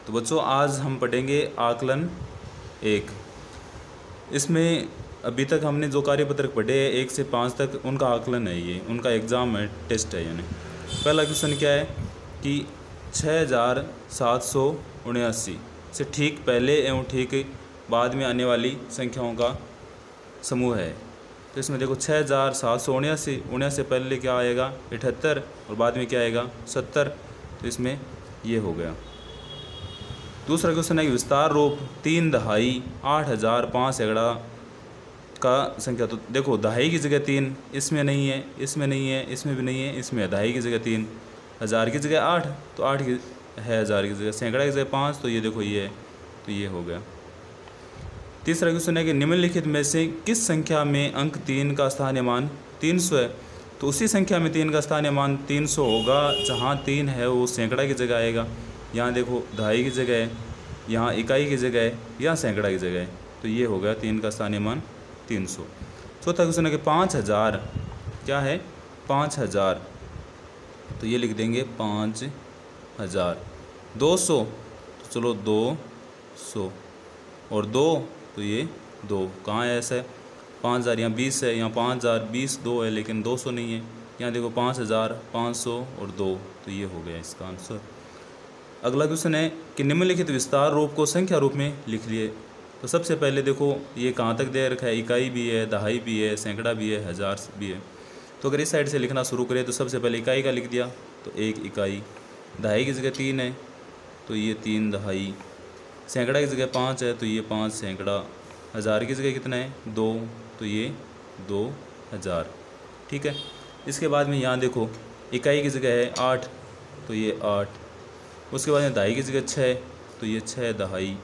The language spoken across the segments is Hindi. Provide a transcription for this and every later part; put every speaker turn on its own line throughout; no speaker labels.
तो बच्चों आज हम पढ़ेंगे आकलन 1। इसमें अभी तक हमने जो कार्यपत्रक पढ़े हैं 1 से 5 तक उनका आकलन है, ये उनका एग्ज़ाम है, टेस्ट है। यानी पहला क्वेश्चन क्या है कि 6779 से ठीक पहले एवं ठीक बाद में आने वाली संख्याओं का समूह है। तो इसमें देखो 6779 से पहले क्या आएगा 78 और बाद में क्या आएगा 70। तो इसमें ये हो गया। दूसरा क्वेश्चन है कि विस्तार रूप 3 दहाई 8000 5 सैकड़ा का संख्या। तो देखो दहाई की जगह 3 इसमें नहीं है, इसमें नहीं है, इसमें भी नहीं है, इसमें है। दहाई की जगह 3, हज़ार की जगह 8 तो 8 की है, हज़ार की जगह, सैकड़ा की जगह 5 तो ये देखो ये है, तो ये हो गया। तीसरा क्वेश्चन है कि निम्नलिखित में से किस संख्या में अंक 3 का स्थानीय मान 300 है। तो उसी संख्या में 3 का स्थानीय मान 300 होगा जहाँ 3 है वो सैकड़ा की जगह आएगा। यहाँ देखो दहाई की जगह है, यहाँ इकाई की जगह है, यहाँ सैकड़ा की जगह है, तो ये हो गया 3 का स्थानीय मान 300। चौथा क्वेश्चन है कि 5000 क्या है 5000, तो ये लिख देंगे 5000। 200 तो चलो 200 और 2 तो ये 2 कहाँ है ऐसा है। 5000 यहाँ 20 है, यहाँ 5000 20 2 है लेकिन 200 नहीं है। यहाँ देखो 5000 500 और 2 तो ये हो गया इसका आंसर। अगला क्वेश्चन है कि निम्नलिखित विस्तार रूप को संख्या रूप में लिख लिए। तो सबसे पहले देखो ये कहाँ तक दे रखा है, इकाई भी है, दहाई भी है, सैकड़ा भी है, हज़ार भी है। तो अगर इस साइड से लिखना शुरू करें तो सबसे पहले इकाई का लिख दिया तो 1 इकाई, दहाई की जगह 3 है तो ये 3 दहाई, सैकड़ा की जगह 5 है तो ये 5 सैकड़ा, हज़ार की जगह कितना है 2 तो ये 2000। ठीक है। इसके बाद में यहाँ देखो इकाई की जगह है 8 तो ये 8, उसके बाद में दहाई की जगह 6 तो ये 6 दहाई,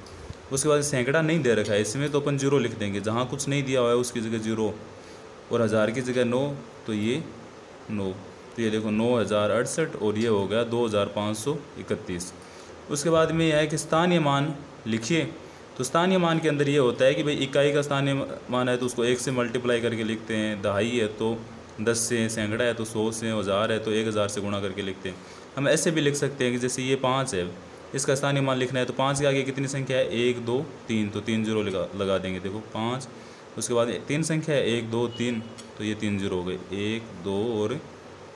उसके बाद सैकड़ा नहीं दे रखा है इसमें तो अपन 0 लिख देंगे, जहाँ कुछ नहीं दिया हुआ है उसकी जगह 0, और हज़ार की जगह 9 तो ये 9, तो ये देखो 9068 और ये हो गया 2531। उसके बाद में यह है कि स्थानीय मान लिखिए। तो स्थानीय मान के अंदर ये होता है कि भाई इकाई का स्थानीय मान है तो उसको 1 से मल्टीप्लाई करके लिखते हैं, दहाई है तो 10 से, सैकड़ा है तो 100 से, हज़ार है तो 1000 से गुणा करके लिखते हैं। हम ऐसे भी लिख सकते हैं कि जैसे ये 5 है, इसका स्थानीय मान लिखना है तो 5 के आगे कितनी संख्या है 1 2 3 तो 3 0 लगा देंगे। देखो 5, उसके बाद 3 संख्या है 1 2 3 तो ये 3 0 हो गए, 1 2 और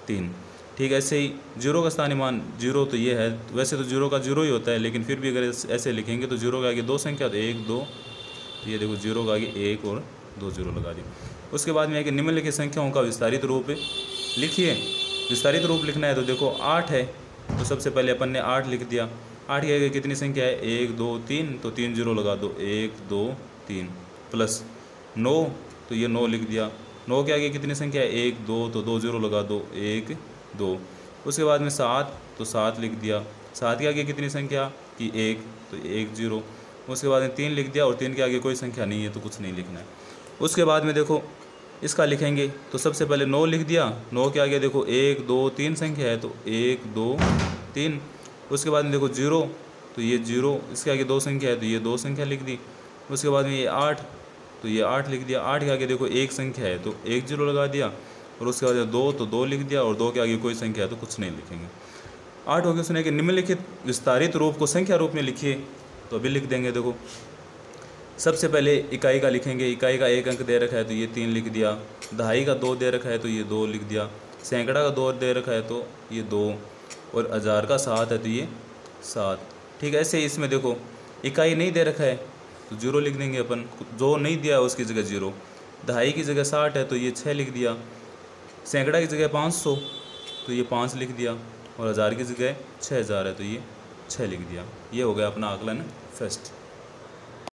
3। ठीक है। ऐसे ही 0 का स्थानीय मान 0 तो ये है, वैसे तो 0 का 0 ही होता है लेकिन फिर भी अगर ऐसे लिखेंगे तो 0 के आगे 2 संख्या तो 1 2 तो ये देखो 0 के आगे 1 और 2 0 लगा दिए। उसके बाद में है कि निम्नलिखित संख्याओं का विस्तारित रूप लिखिए। विस्तारित रूप लिखना है तो देखो 8 है तो सबसे पहले अपन ने 8 लिख दिया। 8 के आगे कितनी संख्या है 1 2 3 तो 3 0 लगा दो, 1 2 3 प्लस 9 तो ये 9 लिख दिया। 9 के आगे कितनी संख्या है 1 2 तो 2 0 लगा दो, 1 2। उसके बाद में 7 तो 7 लिख दिया। 7 के आगे कितनी संख्या कि 1 तो 1 0। उसके बाद में 3 लिख दिया और 3 के आगे कोई संख्या नहीं है तो कुछ नहीं लिखना है। उसके बाद में देखो इसका लिखेंगे तो सबसे पहले 9 लिख दिया। 9 के आगे देखो 1 2 3 संख्या है तो 1 2 3। उसके बाद में देखो 0 तो ये 0, इसके आगे 2 संख्या है तो ये 2 संख्या लिख दी। उसके बाद में ये 8 तो ये 8 लिख दिया। 8 के आगे देखो 1 संख्या है तो 1 0 लगा दिया, और उसके बाद 2 तो 2 लिख दिया, और 2 के आगे कोई संख्या है तो कुछ नहीं लिखेंगे। 8 हो गया। सुनिए कि निम्नलिखित विस्तारित रूप को संख्या रूप में लिखिए। तो अभी लिख देंगे। देखो सबसे पहले इकाई का लिखेंगे। इकाई का 1 अंक दे रखा है तो ये 3 लिख दिया। दहाई का 2 दे रखा है तो ये 2 लिख दिया। सैकड़ा का 2 दे रखा है तो ये 2, और हज़ार का 7 है तो ये 7। ठीक है। ऐसे इसमें देखो इकाई नहीं दे रखा है तो 0 लिख देंगे अपन, जो नहीं दिया है उसकी जगह 0। दहाई की जगह 60 है तो ये 6 लिख दिया। सैकड़ा की जगह 500 तो ये 5 लिख दिया, और हज़ार की जगह 6000 है तो ये 6 लिख दिया। ये हो गया अपना आकलन फर्स्ट।